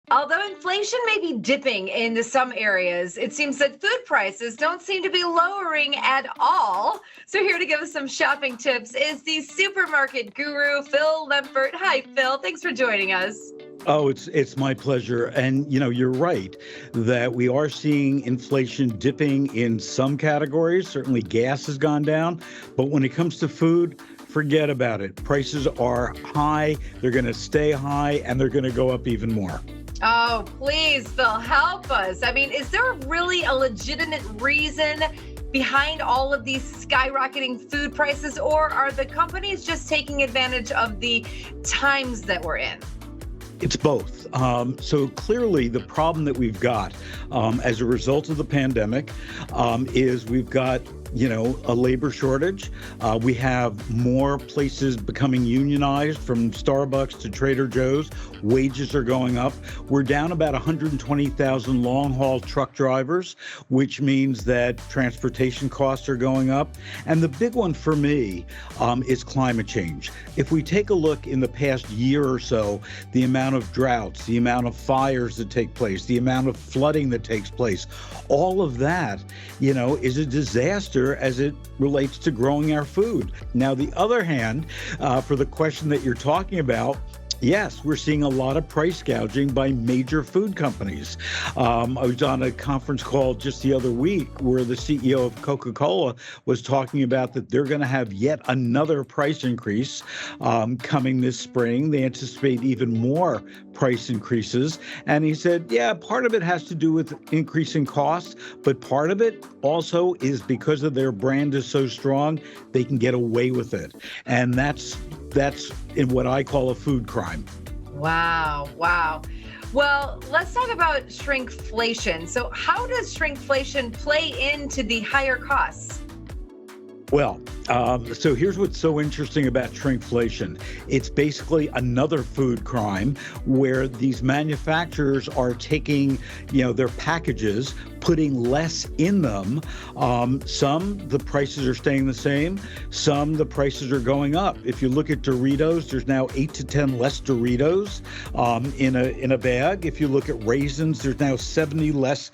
Although inflation may be dipping in some areas, it seems that food prices don't seem to be lowering at all. So here to give us some shopping tips is the supermarket guru, Phil Lempert. Hi, Phil. Thanks for joining us. Oh, it's my pleasure. And you're right that we are seeing inflation dipping in some categories. Certainly gas has gone down, but when it comes to food, forget about it. Prices are high, they're going to stay high, and they're going to go up even more. Oh, please, Phil, help us. I mean, is there really a legitimate reason behind all of these skyrocketing food prices, or are the companies just taking advantage of the times that we're in? It's both. So clearly the problem that we've got as a result of the pandemic is we've got a labor shortage. We have more places becoming unionized, from Starbucks to Trader Joe's. Wages are going up. We're down about 120,000 long-haul truck drivers, which means that transportation costs are going up. And the big one for me is climate change. If we take a look in the past year or so, the amount of droughts, the amount of fires that take place, the amount of flooding that takes place, all of that, is a disaster as it relates to growing our food. Now, the other hand, for the question that you're talking about, yes, we're seeing a lot of price gouging by major food companies. I was on a conference call just the other week where the CEO of Coca-Cola was talking about that they're going to have yet another price increase coming this spring. They anticipate even more price increases. And he said, yeah, part of it has to do with increasing costs, but part of it also is because of their brand is so strong, they can get away with it. And that's in what I call a food crime. Wow. Well, let's talk about shrinkflation. So how does shrinkflation play into the higher costs? Well, so here's what's so interesting about shrinkflation. It's basically another food crime where these manufacturers are taking, their packages, putting less in them. Some, the prices are staying the same. Some, the prices are going up. If you look at Doritos, there's now 8 to 10 less Doritos in a bag. If you look at raisins, there's now 70 less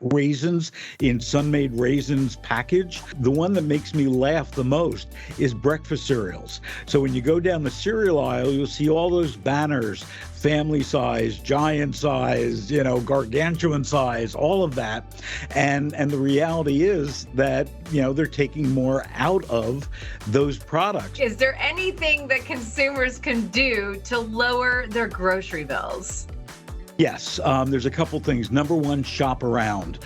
raisins in Sun-Maid Raisins package. The one that makes me laugh the most is breakfast cereals. So when you go down the cereal aisle, you'll see all those banners, family size, giant size, gargantuan size, all of that. And the reality is that, they're taking more out of those products. Is there anything that consumers can do to lower their grocery bills? Yes, there's a couple things. Number one, shop around.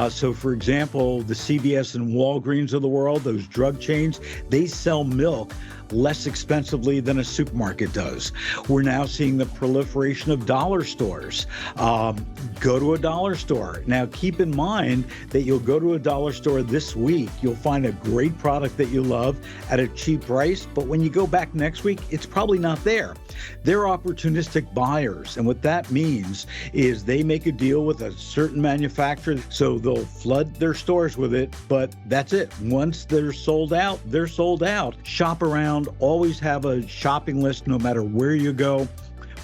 So, for example, the CVS and Walgreens of the world, those drug chains, they sell milk less expensively than a supermarket does. We're now seeing the proliferation of dollar stores. Go to a dollar store. Now, keep in mind that you'll go to a dollar store this week, you'll find a great product that you love at a cheap price, but when you go back next week, it's probably not there. They're opportunistic buyers, and what that means is they make a deal with a certain manufacturer, so they'll flood their stores with it, but that's it. Once they're sold out, they're sold out. Shop around, always have a shopping list no matter where you go.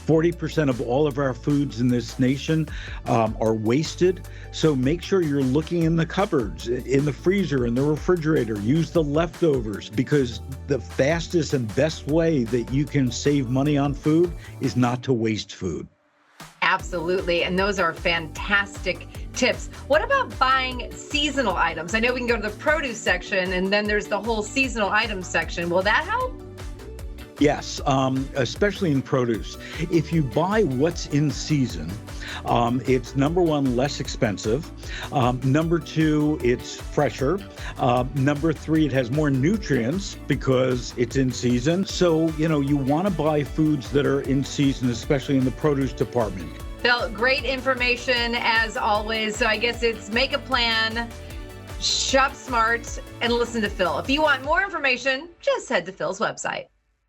40% of all of our foods in this nation are wasted. So make sure you're looking in the cupboards, in the freezer, in the refrigerator. Use the leftovers, because the fastest and best way that you can save money on food is not to waste food. Absolutely. And those are fantastic tips. What about buying seasonal items? I know we can go to the produce section and then there's the whole seasonal items section. Will that help? Yes, especially in produce. If you buy what's in season, it's number one, less expensive. Number two, it's fresher. Number three, it has more nutrients because it's in season. So, you want to buy foods that are in season, especially in the produce department. Phil, great information as always. So I guess it's make a plan, shop smart, and listen to Phil. If you want more information, just head to Phil's website.